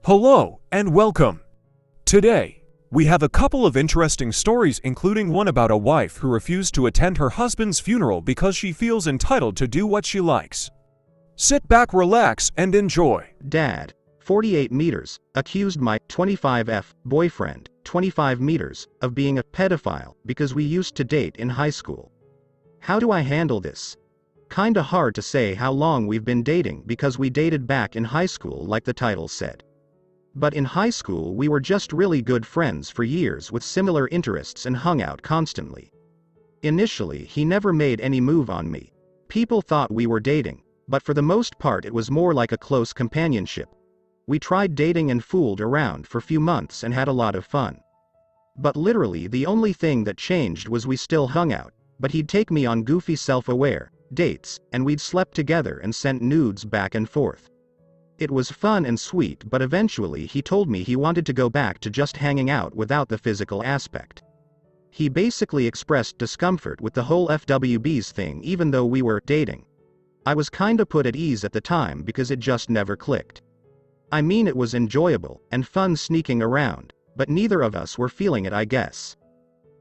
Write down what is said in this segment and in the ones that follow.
Hello and welcome. Today, we have a couple of interesting stories, including one about a wife who refused to attend her husband's funeral because she feels entitled to do what she likes. Sit back, relax, and enjoy. Dad, 48 meters, accused my 25F boyfriend, 25 meters, of being a pedophile because we used to date in high school. How do I handle this? Kinda hard to say how long we've been dating because we dated back in high school like the title said. But in high school we were just really good friends for years with similar interests and hung out constantly. Initially he never made any move on me. People thought we were dating, but for the most part it was more like a close companionship. We tried dating and fooled around for a few months and had a lot of fun. But literally the only thing that changed was we still hung out, but he'd take me on goofy self-aware dates, and we'd slept together and sent nudes back and forth. It was fun and sweet, but eventually he told me he wanted to go back to just hanging out without the physical aspect. He basically expressed discomfort with the whole FWBs thing even though we were dating. I was kinda put at ease at the time because it just never clicked. I mean, it was enjoyable and fun sneaking around, but neither of us were feeling it, I guess.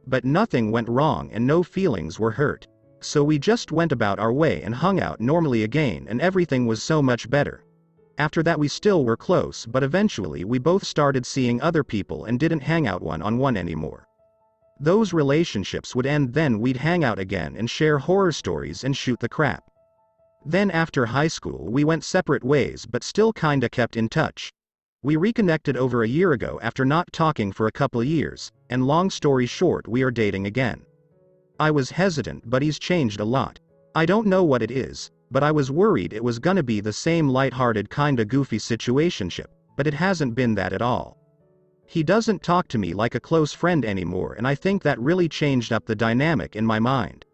But nothing went wrong and no feelings were hurt. So we just went about our way and hung out normally again, and everything was so much better. After that we still were close, but eventually we both started seeing other people and didn't hang out one-on-one anymore. Those relationships would end, then we'd hang out again and share horror stories and shoot the crap. Then after high school we went separate ways but still kinda kept in touch. We reconnected over a year ago after not talking for a couple years, and long story short, we are dating again. I was hesitant, but he's changed a lot. I don't know what it is, but I was worried it was gonna be the same lighthearted kinda goofy situationship, but it hasn't been that at all. He doesn't talk to me like a close friend anymore, and I think that really changed up the dynamic in my mind.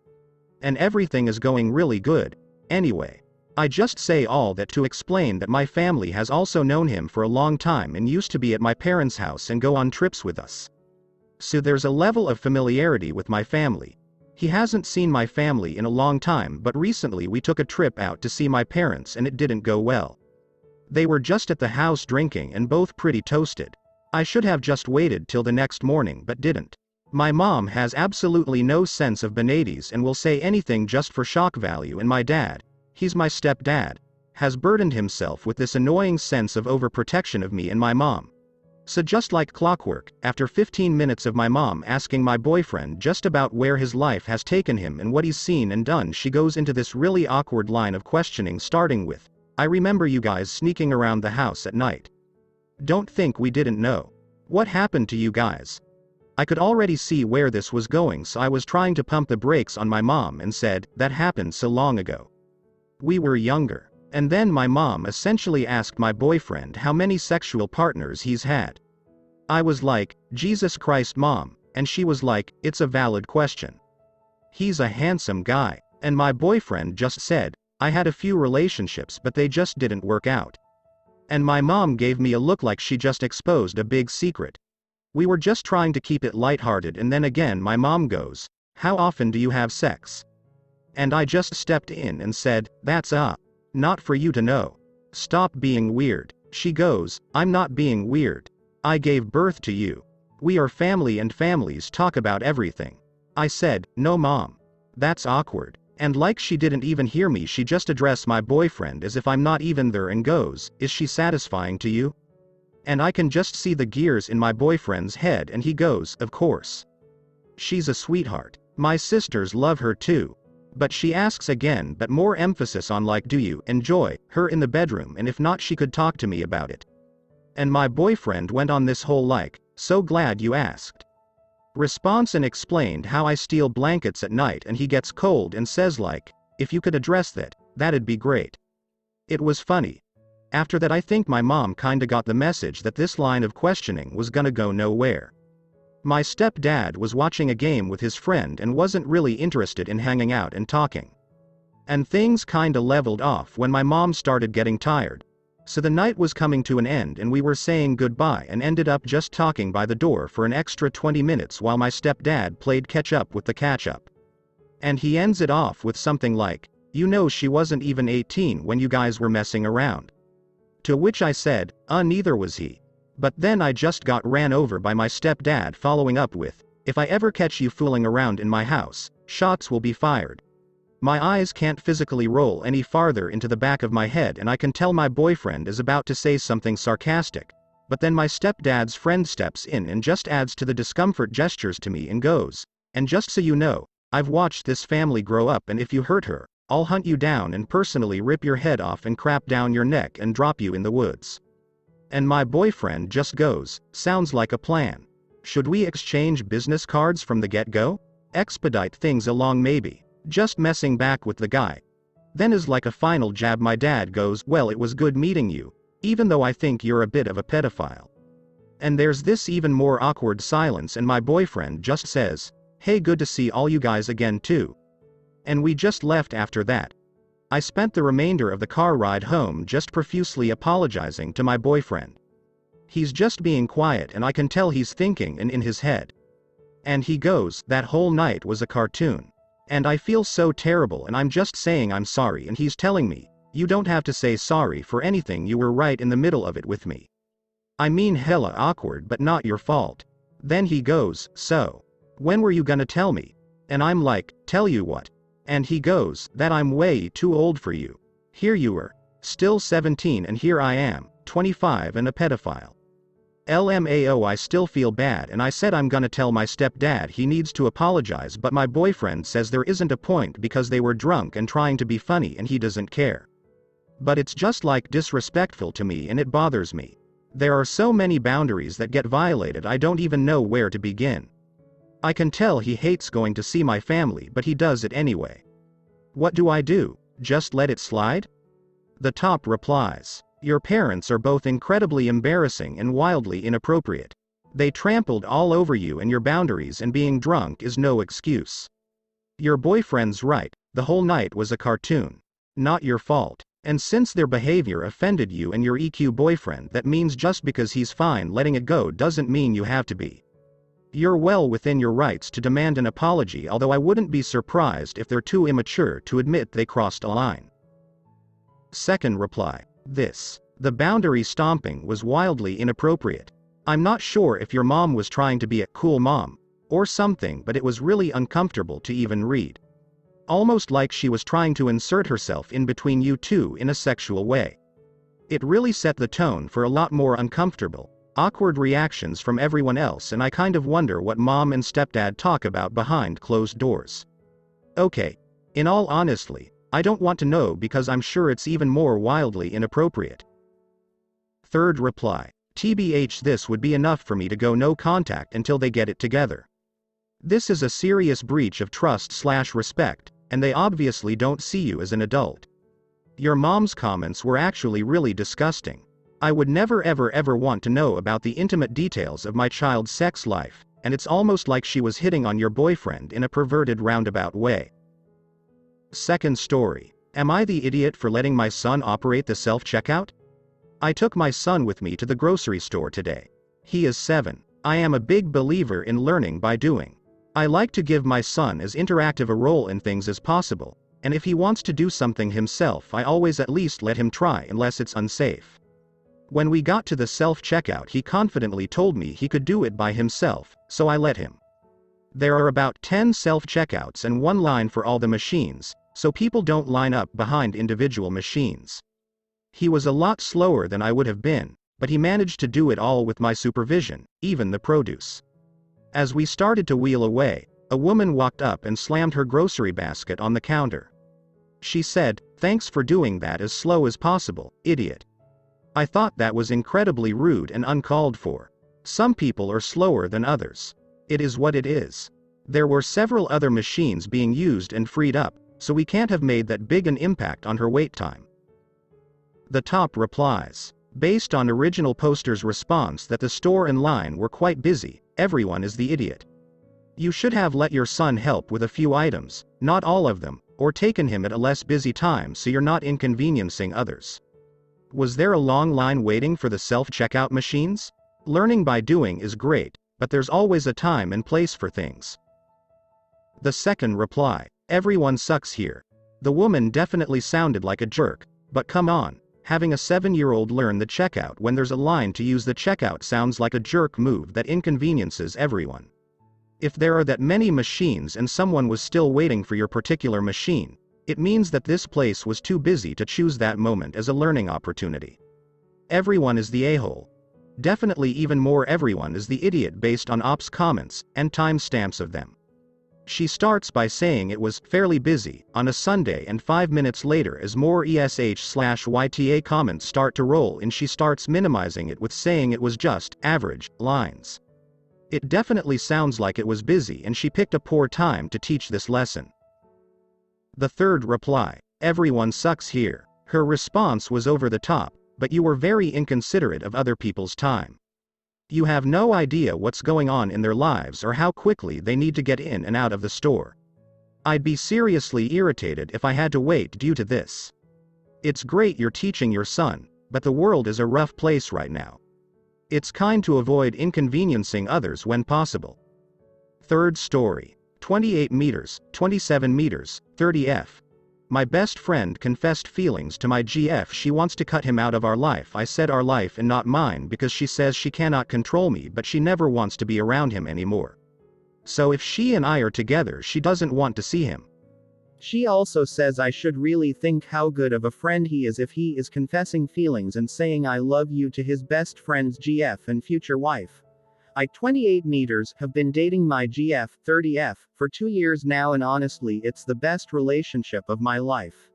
And everything is going really good. Anyway, I just say all that to explain that my family has also known him for a long time and used to be at my parents' house and go on trips with us. So there's a level of familiarity with my family. He hasn't seen my family in a long time, but recently we took a trip out to see my parents and it didn't go well. They were just at the house drinking and both pretty toasted. I should have just waited till the next morning but didn't. My mom has absolutely no sense of benades and will say anything just for shock value, and my dad, he's my stepdad, has burdened himself with this annoying sense of overprotection of me and my mom. So just like clockwork, after 15 minutes of my mom asking my boyfriend just about where his life has taken him and what he's seen and done, she goes into this really awkward line of questioning, starting with, "I remember you guys sneaking around the house at night. Don't think we didn't know. What happened to you guys?" I could already see where this was going, so I was trying to pump the brakes on my mom and said, "That happened so long ago. We were younger." And then my mom essentially asked my boyfriend how many sexual partners he's had. I was like, "Jesus Christ, Mom," and she was like, "It's a valid question. He's a handsome guy." And my boyfriend just said, "I had a few relationships but they just didn't work out." And my mom gave me a look like she just exposed a big secret. We were just trying to keep it lighthearted, and then again my mom goes, "How often do you have sex?" And I just stepped in and said, "That's not for you to know. Stop being weird." She goes, "I'm not being weird. I gave birth to you. We are family and families talk about everything." I said, "No mom. That's awkward." And like she didn't even hear me, she just addressed my boyfriend as if I'm not even there and goes, "Is she satisfying to you?" And I can just see the gears in my boyfriend's head, and he goes, "Of course. She's a sweetheart. My sisters love her too." But she asks again, but more emphasis on like, "Do you enjoy her in the bedroom, and if not she could talk to me about it." And my boyfriend went on this whole like, "So glad you asked" response and explained how I steal blankets at night and he gets cold and says like, "If you could address that, that'd be great." It was funny. After that I think my mom kinda got the message that this line of questioning was gonna go nowhere. My stepdad was watching a game with his friend and wasn't really interested in hanging out and talking. And things kinda leveled off when my mom started getting tired. So the night was coming to an end and we were saying goodbye and ended up just talking by the door for an extra 20 minutes while my stepdad played catch up with the catch up. And he ends it off with something like, "You know she wasn't even 18 when you guys were messing around." To which I said, neither was he. But then I just got ran over by my stepdad, following up with, if I ever catch you fooling around in my house, shots will be fired. My eyes can't physically roll any farther into the back of my head, and I can tell my boyfriend is about to say something sarcastic. But then my stepdad's friend steps in and just adds to the discomfort, gestures to me and goes, and just so you know, I've watched this family grow up, and if you hurt her, I'll hunt you down and personally rip your head off and crap down your neck and drop you in the woods. And my boyfriend just goes, sounds like a plan. Should we exchange business cards from the get-go? Expedite things along maybe. Just messing back with the guy. Then as like a final jab my dad goes, well, it was good meeting you, even though I think you're a bit of a pedophile. And there's this even more awkward silence, and my boyfriend just says, hey, good to see all you guys again too. And we just left after that. I spent the remainder of the car ride home just profusely apologizing to my boyfriend. He's just being quiet, and I can tell he's thinking and in his head. And he goes, that whole night was a cartoon. And I feel so terrible, and I'm just saying I'm sorry, and he's telling me, you don't have to say sorry for anything, you were right in the middle of it with me. I mean, hella awkward, but not your fault. Then he goes, so, when were you gonna tell me? And I'm like, tell you what? And he goes, that I'm way too old for you. Here you were, still 17, and here I am, 25 and a pedophile. LMAO, I still feel bad, and I said I'm gonna tell my stepdad he needs to apologize, but my boyfriend says there isn't a point because they were drunk and trying to be funny and he doesn't care. But it's just like disrespectful to me, and it bothers me. There are so many boundaries that get violated, I don't even know where to begin. I can tell he hates going to see my family, but he does it anyway. What do I do? Just let it slide? The top replies, your parents are both incredibly embarrassing and wildly inappropriate. They trampled all over you and your boundaries, and being drunk is no excuse. Your boyfriend's right, the whole night was a cartoon. Not your fault. And since their behavior offended you and your EQ boyfriend, that means just because he's fine letting it go doesn't mean you have to be. You're well within your rights to demand an apology, although I wouldn't be surprised if they're too immature to admit they crossed a line. Second reply. The boundary stomping was wildly inappropriate. I'm not sure if your mom was trying to be a cool mom or something, but it was really uncomfortable to even read. Almost like she was trying to insert herself in between you two in a sexual way. It really set the tone for a lot more uncomfortable, awkward reactions from everyone else, and I kind of wonder what mom and stepdad talk about behind closed doors. Okay. In all honesty, I don't want to know, because I'm sure it's even more wildly inappropriate. Third reply. TBH, this would be enough for me to go no contact until they get it together. This is a serious breach of trust/respect, and they obviously don't see you as an adult. Your mom's comments were actually really disgusting. I would never ever want to know about the intimate details of my child's sex life, and it's almost like she was hitting on your boyfriend in a perverted roundabout way. Second story. Am I the idiot for letting my son operate the self-checkout? I took my son with me to the grocery store today. He is 7. I am a big believer in learning by doing. I like to give my son as interactive a role in things as possible, and if he wants to do something himself, I always at least let him try unless it's unsafe. When we got to the self-checkout, he confidently told me he could do it by himself, so I let him. There are about 10 self-checkouts and one line for all the machines, so people don't line up behind individual machines. He was a lot slower than I would have been, but he managed to do it all with my supervision, even the produce. As we started to wheel away, a woman walked up and slammed her grocery basket on the counter. She said, "Thanks for doing that as slow as possible, idiot." I thought that was incredibly rude and uncalled for. Some people are slower than others. It is what it is. There were several other machines being used and freed up, so we can't have made that big an impact on her wait time. The top replies. Based on original poster's response that the store and line were quite busy, everyone is the idiot. You should have let your son help with a few items, not all of them, or taken him at a less busy time so you're not inconveniencing others. Was there a long line waiting for the self-checkout machines? Learning by doing is great, but there's always a time and place for things. The second reply. Everyone sucks here. The woman definitely sounded like a jerk, but come on. Having a 7-year-old learn the checkout when there's a line to use the checkout sounds like a jerk move that inconveniences everyone. If there are that many machines and someone was still waiting for your particular machine, it means that this place was too busy to choose that moment as a learning opportunity. Everyone is the a-hole. Definitely even more everyone is the idiot based on ops comments and timestamps of them. She starts by saying it was fairly busy on a Sunday, and 5 minutes later, as more ESH/YTA comments start to roll in, she starts minimizing it with saying it was just average lines. It definitely sounds like it was busy and she picked a poor time to teach this lesson. The third reply: everyone sucks here. Her response was over the top, but you were very inconsiderate of other people's time. You have no idea what's going on in their lives or how quickly they need to get in and out of the store. I'd be seriously irritated if I had to wait due to this. It's great you're teaching your son, but the world is a rough place right now. It's kind to avoid inconveniencing others when possible. Third story. 28 meters, 27 meters, 30F. My best friend confessed feelings to my GF. She wants to cut him out of our life. I said our life and not mine because she says she cannot control me, but she never wants to be around him anymore. So if she and I are together, she doesn't want to see him. She also says I should really think how good of a friend he is if he is confessing feelings and saying I love you to his best friend's GF and future wife. I, 28 meters, have been dating my GF, 30F, for 2 years now, and honestly it's the best relationship of my life.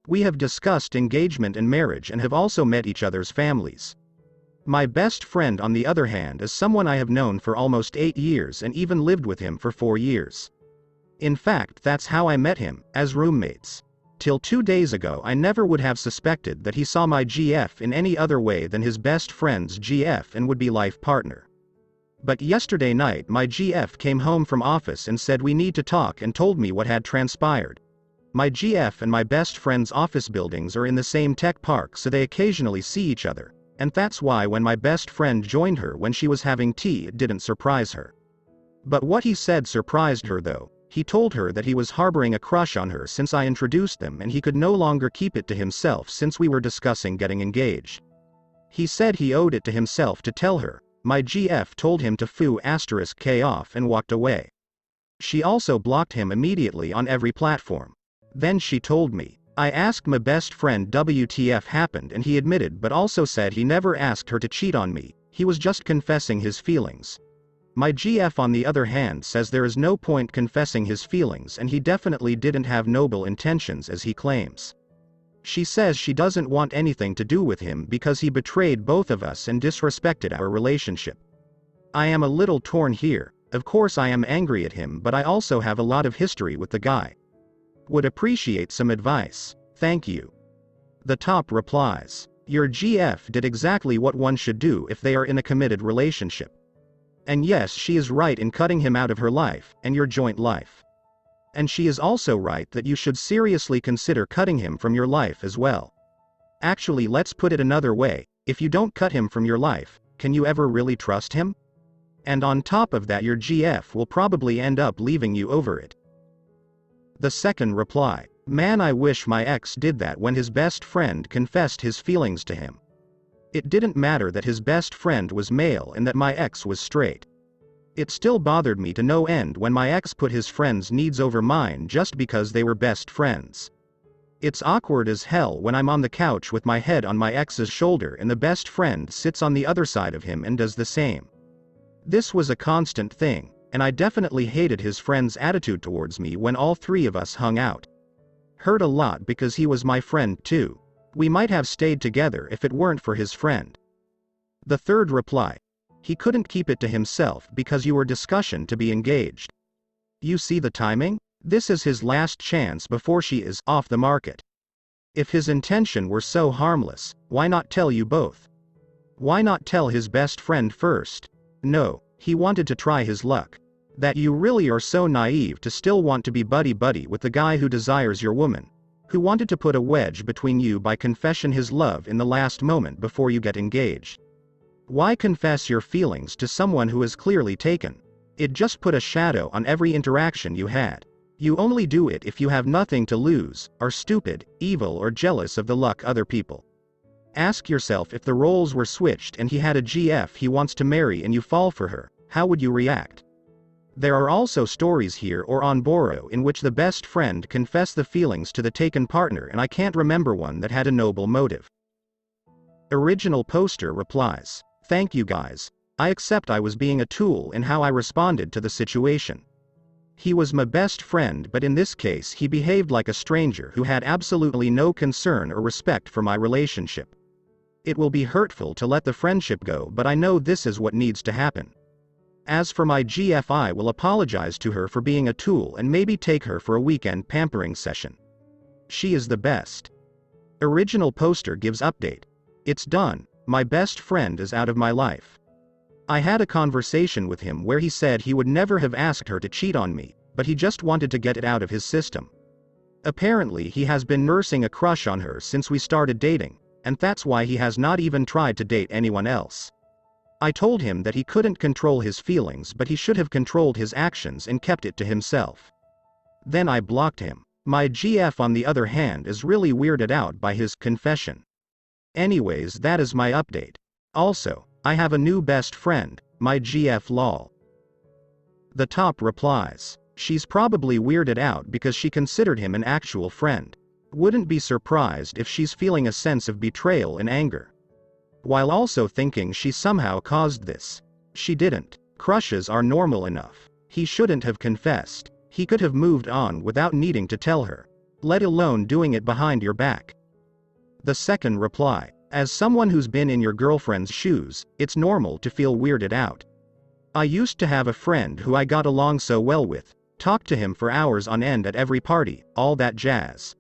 We have discussed engagement and marriage and have also met each other's families. My best friend, on the other hand, is someone I have known for almost 8 years and even lived with him for 4 years. In fact, that's how I met him, as roommates. Till 2 days ago I never would have suspected that he saw my GF in any other way than his best friend's GF and would-be life partner. But yesterday night my GF came home from office and said we need to talk and told me what had transpired. My GF and my best friend's office buildings are in the same tech park, so they occasionally see each other, and that's why when my best friend joined her when she was having tea, it didn't surprise her. But what he said surprised her though. He told her that he was harboring a crush on her since I introduced them, and he could no longer keep it to himself since we were discussing getting engaged. He said he owed it to himself to tell her. My GF told him to *K off and walked away. She also blocked him immediately on every platform. Then she told me. I asked my best friend WTF happened, and he admitted, but also said he never asked her to cheat on me, he was just confessing his feelings. My GF on the other hand says there is no point confessing his feelings, and he definitely didn't have noble intentions as he claims. She says she doesn't want anything to do with him because he betrayed both of us and disrespected our relationship. I am a little torn here. Of course I am angry at him, but I also have a lot of history with the guy. Would appreciate some advice. Thank you. The top replies. Your GF did exactly what one should do if they are in a committed relationship. And yes, she is right in cutting him out of her life and your joint life. And she is also right that you should seriously consider cutting him from your life as well. Actually, let's put it another way: if you don't cut him from your life, can you ever really trust him? And on top of that, your GF will probably end up leaving you over it. The second reply. Man, I wish my ex did that when his best friend confessed his feelings to him. It didn't matter that his best friend was male and that my ex was straight. It still bothered me to no end when my ex put his friend's needs over mine just because they were best friends. It's awkward as hell when I'm on the couch with my head on my ex's shoulder and the best friend sits on the other side of him and does the same. This was a constant thing, and I definitely hated his friend's attitude towards me when all three of us hung out. Hurt a lot because he was my friend too. We might have stayed together if it weren't for his friend. The third reply. He couldn't keep it to himself because you were discussion to be engaged. You see the timing? This is his last chance before she is off the market. If his intention were so harmless, why not tell you both? Why not tell his best friend first? No, he wanted to try his luck. That you really are so naive to still want to be buddy-buddy with the guy who desires your woman, who wanted to put a wedge between you by confessing his love in the last moment before you get engaged. Why confess your feelings to someone who is clearly taken? It just put a shadow on every interaction you had. You only do it if you have nothing to lose, are stupid, evil, or jealous of the luck other people. Ask yourself, if the roles were switched and he had a GF he wants to marry and you fall for her, how would you react? There are also stories here or on Borrow in which the best friend confessed the feelings to the taken partner, and I can't remember one that had a noble motive. Original poster replies, "Thank you guys. I accept I was being a tool in how I responded to the situation. He was my best friend, but in this case he behaved like a stranger who had absolutely no concern or respect for my relationship. It will be hurtful to let the friendship go, but I know this is what needs to happen. As for my GF, I will apologize to her for being a tool and maybe take her for a weekend pampering session. She is the best." Original poster gives update. "It's done. My best friend is out of my life. I had a conversation with him where he said he would never have asked her to cheat on me, but he just wanted to get it out of his system. Apparently he has been nursing a crush on her since we started dating, and that's why he has not even tried to date anyone else. I told him that he couldn't control his feelings, but he should have controlled his actions and kept it to himself. Then I blocked him. My GF, on the other hand, is really weirded out by his confession. Anyways, that is my update. Also, I have a new best friend, my GF lol." The top replies, "She's probably weirded out because she considered him an actual friend. Wouldn't be surprised if she's feeling a sense of betrayal and anger. While also thinking she somehow caused this. She didn't. Crushes are normal enough. He shouldn't have confessed. He could have moved on without needing to tell her. Let alone doing it behind your back." The second reply, "As someone who's been in your girlfriend's shoes, it's normal to feel weirded out. I used to have a friend who I got along so well with, talked to him for hours on end at every party, all that jazz.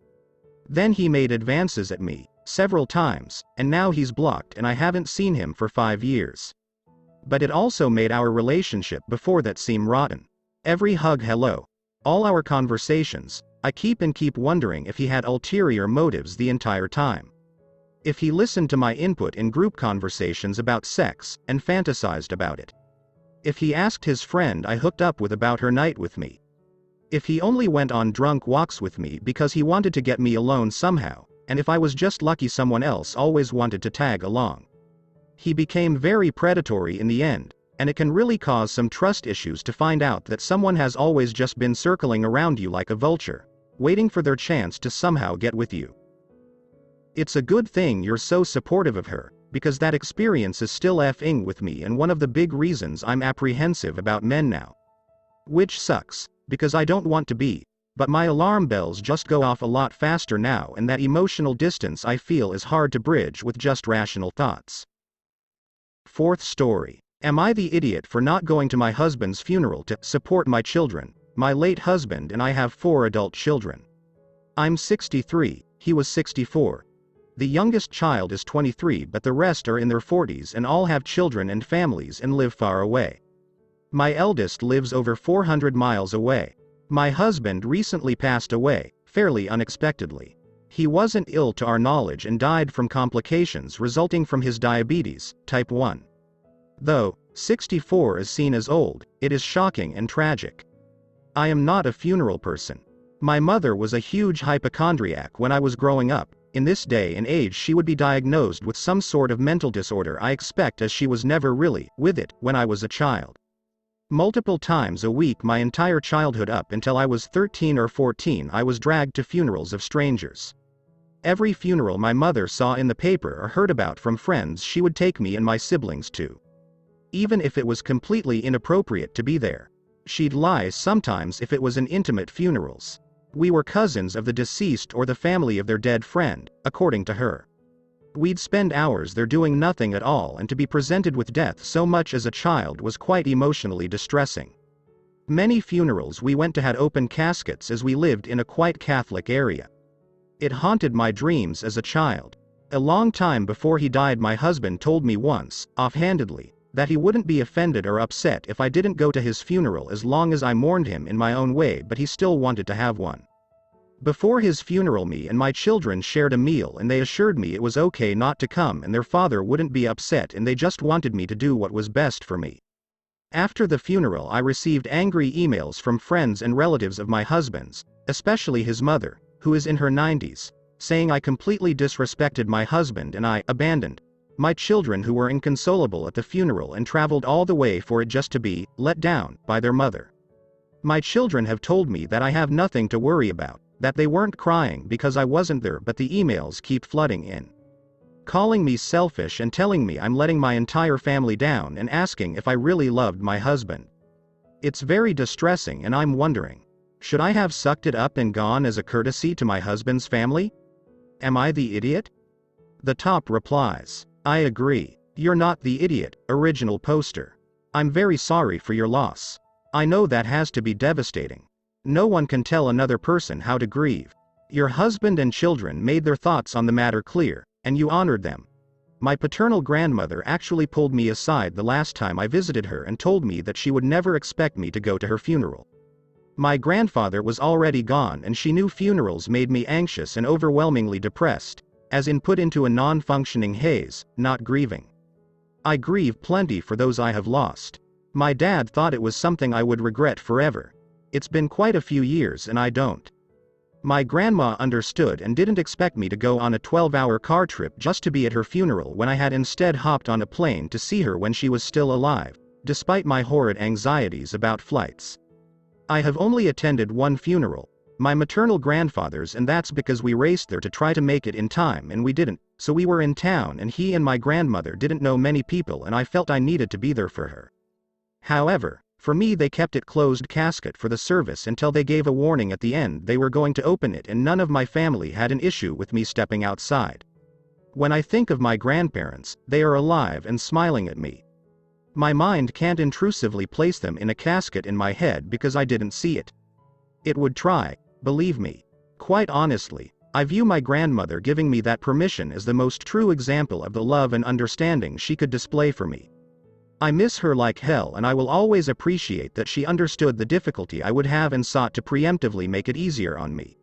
Then he made advances at me, several times, and now he's blocked and I haven't seen him for 5 years. But it also made our relationship before that seem rotten. Every hug, hello. All our conversations, I keep wondering if he had ulterior motives the entire time. If he listened to my input in group conversations about sex, and fantasized about it. If he asked his friend I hooked up with about her night with me. If he only went on drunk walks with me because he wanted to get me alone somehow, and if I was just lucky someone else always wanted to tag along. He became very predatory in the end, and it can really cause some trust issues to find out that someone has always just been circling around you like a vulture, waiting for their chance to somehow get with you. It's a good thing you're so supportive of her, because that experience is still effing with me and one of the big reasons I'm apprehensive about men now. Which sucks, because I don't want to be, but my alarm bells just go off a lot faster now, and that emotional distance I feel is hard to bridge with just rational thoughts." Fourth story. "Am I the idiot for not going to my husband's funeral to support my children? My late husband and I have 4 adult children. I'm 63, he was 64. The youngest child is 23, but the rest are in their 40s and all have children and families and live far away. My eldest lives over 400 miles away. My husband recently passed away, fairly unexpectedly. He wasn't ill to our knowledge and died from complications resulting from his diabetes, type 1. Though 64 is seen as old, it is shocking and tragic. I am not a funeral person. My mother was a huge hypochondriac when I was growing up. In this day and age she would be diagnosed with some sort of mental disorder, I expect, as she was never really with it when I was a child. Multiple times a week my entire childhood up until I was 13 or 14 I was dragged to funerals of strangers. Every funeral my mother saw in the paper or heard about from friends she would take me and my siblings to. Even if it was completely inappropriate to be there. She'd lie sometimes if it was an intimate funerals. We were cousins of the deceased or the family of their dead friend, according to her. We'd spend hours there doing nothing at all, and to be presented with death so much as a child was quite emotionally distressing. Many funerals we went to had open caskets as we lived in a quite Catholic area. It haunted my dreams as a child. A long time before he died my husband told me once, offhandedly, that he wouldn't be offended or upset if I didn't go to his funeral as long as I mourned him in my own way, but he still wanted to have one. Before his funeral me and my children shared a meal and they assured me it was okay not to come and their father wouldn't be upset and they just wanted me to do what was best for me. After the funeral I received angry emails from friends and relatives of my husband's, especially his mother, who is in her 90s. saying I completely disrespected my husband and I abandoned my children who were inconsolable at the funeral and traveled all the way for it just to be let down by their mother. My children have told me that I have nothing to worry about, that they weren't crying because I wasn't there, but the emails keep flooding in, calling me selfish and telling me I'm letting my entire family down and asking if I really loved my husband. It's very distressing and I'm wondering, should I have sucked it up and gone as a courtesy to my husband's family? Am I the idiot? The top replies, I agree. You're not the idiot, original poster. I'm very sorry for your loss. I know that has to be devastating. No one can tell another person how to grieve. Your husband and children made their thoughts on the matter clear, and you honored them. My paternal grandmother actually pulled me aside the last time I visited her and told me that she would never expect me to go to her funeral. My grandfather was already gone and she knew funerals made me anxious and overwhelmingly depressed, as in put into a non-functioning haze, not grieving. I grieve plenty for those I have lost. My dad thought it was something I would regret forever. It's been quite a few years and I don't. My grandma understood and didn't expect me to go on a 12-hour car trip just to be at her funeral when I had instead hopped on a plane to see her when she was still alive, despite my horrid anxieties about flights. I have only attended one funeral, my maternal grandfather's, and that's because we raced there to try to make it in time and we didn't, so we were in town and he and my grandmother didn't know many people and I felt I needed to be there for her. However, for me they kept it closed casket for the service until they gave a warning at the end they were going to open it, and none of my family had an issue with me stepping outside. When I think of my grandparents, they are alive and smiling at me. My mind can't intrusively place them in a casket in my head because I didn't see it. It would try, believe me. Quite honestly, I view my grandmother giving me that permission as the most true example of the love and understanding she could display for me. I miss her like hell and I will always appreciate that she understood the difficulty I would have and sought to preemptively make it easier on me.